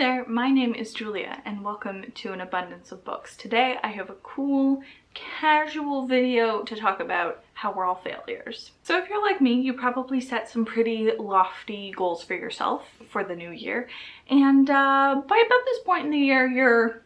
there, my name is Julia and welcome to An Abundance of Books. Today I have a cool, casual video to talk about how we're all failures. So if you're like me, you probably set some pretty lofty goals for yourself for the new year, and by about this point in the year, you're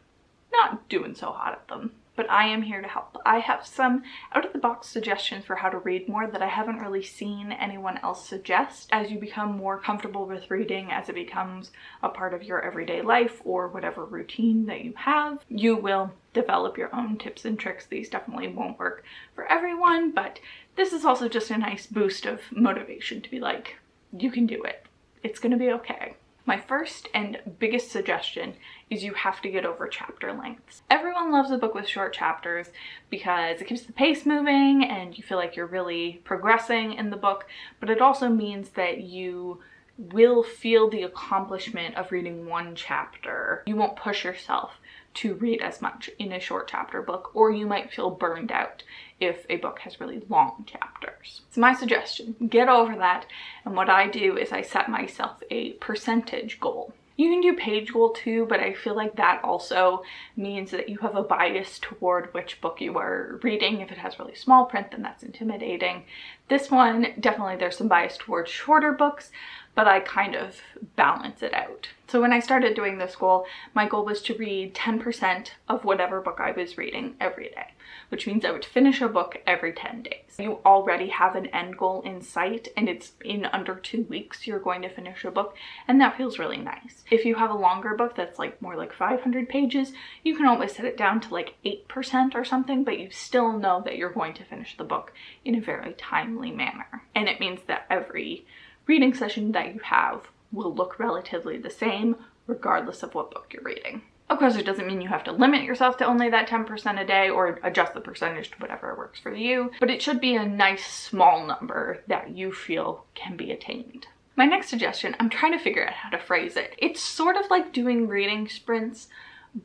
not doing so hot at them. But I am here to help. I have some out-of-the-box suggestions for how to read more that I haven't really seen anyone else suggest. As you become more comfortable with reading, as it becomes a part of your everyday life or whatever routine that you have, you will develop your own tips and tricks. These definitely won't work for everyone, but this is also just a nice boost of motivation to be like, you can do it. It's gonna be okay. My first and biggest suggestion is you have to get over chapter lengths. Everyone loves a book with short chapters because it keeps the pace moving and you feel like you're really progressing in the book, but it also means that you will feel the accomplishment of reading one chapter. You won't push yourself to read as much in a short chapter book, or you might feel burned out if a book has really long chapters. So my suggestion, get over that. And what I do is I set myself a percentage goal. You can do page goal too, but I feel like that also means that you have a bias toward which book you are reading. If it has really small print, then that's intimidating. This one, definitely there's some bias towards shorter books, but I kind of balance it out. So when I started doing this goal, my goal was to read 10% of whatever book I was reading every day, which means I would finish a book every 10 days. You already have an end goal in sight and it's in under 2 weeks you're going to finish a book, and that feels really nice. If you have a longer book that's like more like 500 pages, you can always set it down to like 8% or something, but you still know that you're going to finish the book in a very timely manner. And it means that every reading session that you have will look relatively the same regardless of what book you're reading. Of course, it doesn't mean you have to limit yourself to only that 10% a day or adjust the percentage to whatever works for you, but it should be a nice small number that you feel can be attained. My next suggestion, I'm trying to figure out how to phrase it. It's sort of like doing reading sprints,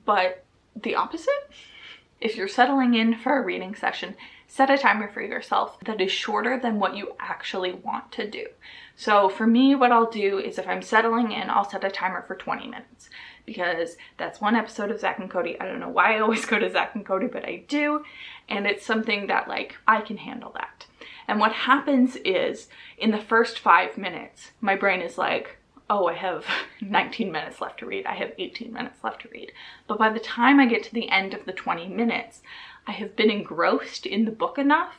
but the opposite. If you're settling in for a reading session, set a timer for yourself that is shorter than what you actually want to do. So for me, what I'll do is if I'm settling in, I'll set a timer for 20 minutes because that's one episode of Zack and Cody. I don't know why I always go to Zack and Cody, but I do. And it's something that like, I can handle that. And what happens is in the first 5 minutes, my brain is like, oh, I have 19 minutes left to read. I have 18 minutes left to read. But by the time I get to the end of the 20 minutes, I have been engrossed in the book enough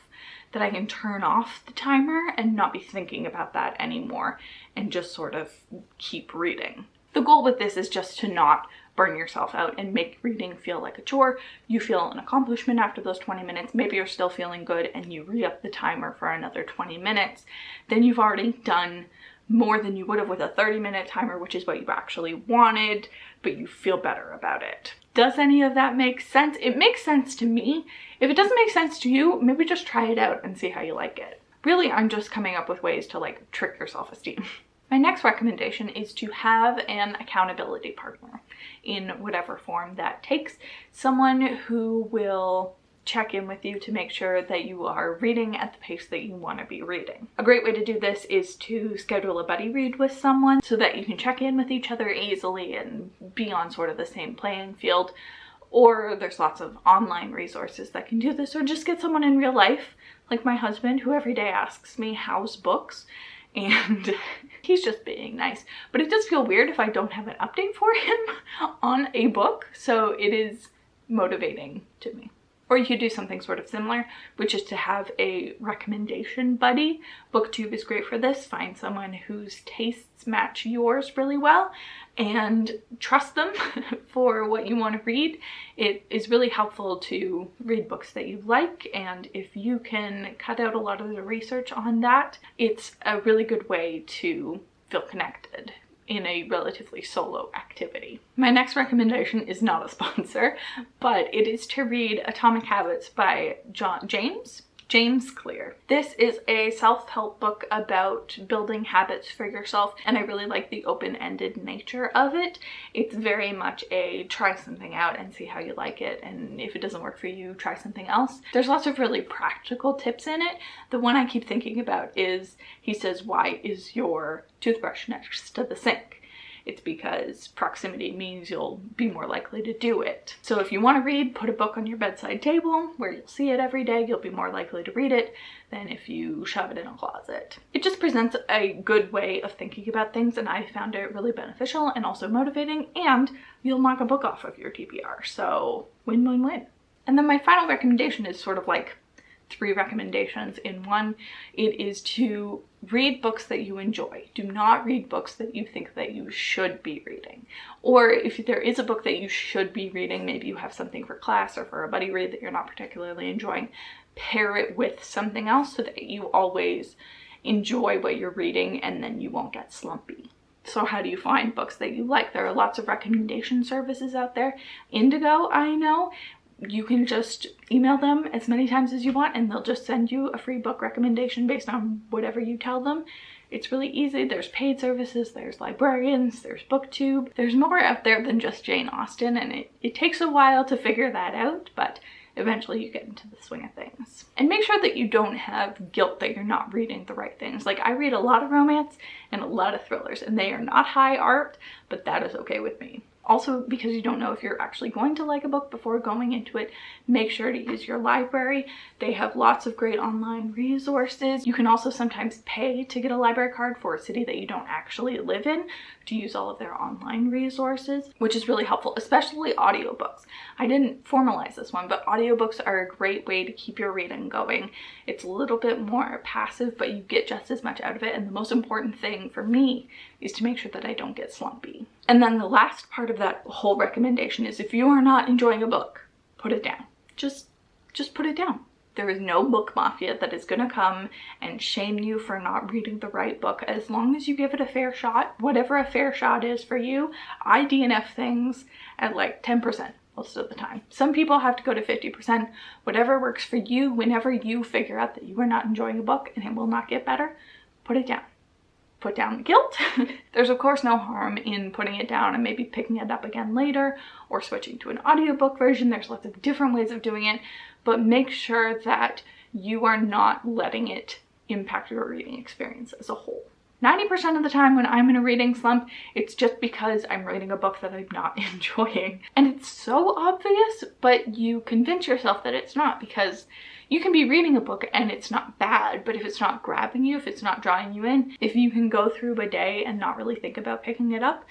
that I can turn off the timer and not be thinking about that anymore and just sort of keep reading. The goal with this is just to not burn yourself out and make reading feel like a chore. You feel an accomplishment after those 20 minutes. Maybe you're still feeling good and you re-up the timer for another 20 minutes. Then you've already done more than you would have with a 30-minute timer, which is what you actually wanted, but you feel better about it. Does any of that make sense? It makes sense to me. If it doesn't make sense to you, maybe just try it out and see how you like it. Really, I'm just coming up with ways to like trick your self-esteem. My next recommendation is to have an accountability partner in whatever form that takes. Someone who will check in with you to make sure that you are reading at the pace that you want to be reading. A great way to do this is to schedule a buddy read with someone so that you can check in with each other easily and be on sort of the same playing field. Or there's lots of online resources that can do this, or just get someone in real life, like my husband, who every day asks me, how's books? And he's just being nice. But it does feel weird if I don't have an update for him on a book, so it is motivating to me. Or you could do something sort of similar, which is to have a recommendation buddy. Booktube is great for this. Find someone whose tastes match yours really well and trust them for what you want to read. It is really helpful to read books that you like, and if you can cut out a lot of the research on that, it's a really good way to feel connected in a relatively solo activity. My next recommendation is not a sponsor, but it is to read Atomic Habits by James Clear. This is a self-help book about building habits for yourself, and I really like the open-ended nature of it. It's very much a try something out and see how you like it, and if it doesn't work for you, try something else. There's lots of really practical tips in it. The one I keep thinking about is, he says, why is your toothbrush next to the sink? it's because proximity means you'll be more likely to do it. So if you want to read, put a book on your bedside table where you'll see it every day. You'll be more likely to read it than if you shove it in a closet. It just presents a good way of thinking about things, and I found it really beneficial and also motivating, and you'll knock a book off of your TBR. So win-win-win. And then my final recommendation is sort of like 3 recommendations in one. It is to read books that you enjoy. Do not read books that you think that you should be reading. Or if there is a book that you should be reading, maybe you have something for class or for a buddy read that you're not particularly enjoying, pair it with something else so that you always enjoy what you're reading and then you won't get slumpy. So how do you find books that you like? There are lots of recommendation services out there. Indigo, I know. You can just email them as many times as you want and they'll just send you a free book recommendation based on whatever you tell them. It's really easy. There's paid services, there's librarians, there's booktube. There's more out there than just Jane Austen, and it takes a while to figure that out, but eventually you get into the swing of things. And make sure that you don't have guilt that you're not reading the right things. Like, I read a lot of romance and a lot of thrillers, and they are not high art, but that is okay with me. Also, because you don't know if you're actually going to like a book before going into it, make sure to use your library. They have lots of great online resources. You can also sometimes pay to get a library card for a city that you don't actually live in to use all of their online resources, which is really helpful, especially audiobooks. I didn't formalize this one, but audiobooks are a great way to keep your reading going. It's a little bit more passive, but you get just as much out of it. And the most important thing for me is to make sure that I don't get slumpy. And then the last part of that whole recommendation is if you are not enjoying a book, put it down. Just put it down. There is no book mafia that is gonna come and shame you for not reading the right book. As long as you give it a fair shot, whatever a fair shot is for you, I DNF things at like 10% most of the time. Some people have to go to 50%. Whatever works for you, whenever you figure out that you are not enjoying a book and it will not get better, put it down. Put down the guilt. There's of course no harm in putting it down and maybe picking it up again later or switching to an audiobook version. There's lots of different ways of doing it, but make sure that you are not letting it impact your reading experience as a whole. 90% of the time when I'm in a reading slump, it's just because I'm reading a book that I'm not enjoying. And it's so obvious, but you convince yourself that it's not, because you can be reading a book and it's not bad, but if it's not grabbing you, if it's not drawing you in, if you can go through a day and not really think about picking it up,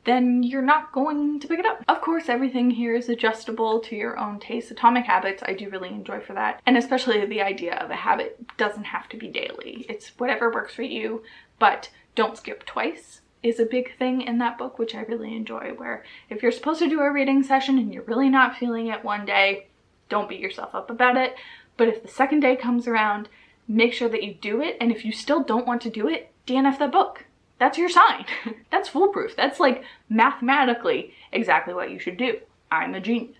then you're not going to pick it up. Of course, everything here is adjustable to your own taste. Atomic habits, I do really enjoy for that. And especially the idea of a habit doesn't have to be daily. It's whatever works for you, but don't skip twice is a big thing in that book, which I really enjoy, where if you're supposed to do a reading session and you're really not feeling it one day, don't beat yourself up about it. But if the second day comes around, make sure that you do it. And if you still don't want to do it, DNF that book. That's your sign. That's foolproof. That's like mathematically exactly what you should do. I'm a genius.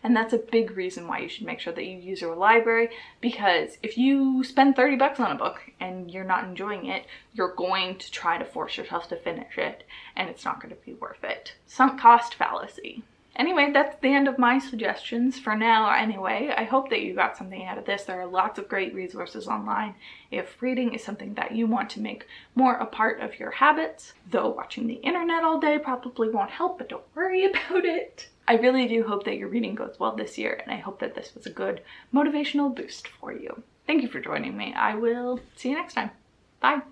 And that's a big reason why you should make sure that you use your library, because if you spend 30 bucks on a book and you're not enjoying it, you're going to try to force yourself to finish it, and it's not going to be worth it. Sunk cost fallacy. Anyway, that's the end of my suggestions for now anyway. I hope that you got something out of this. There are lots of great resources online if reading is something that you want to make more a part of your habits, though watching the internet all day probably won't help, but don't worry about it. I really do hope that your reading goes well this year, and I hope that this was a good motivational boost for you. Thank you for joining me. I will see you next time. Bye.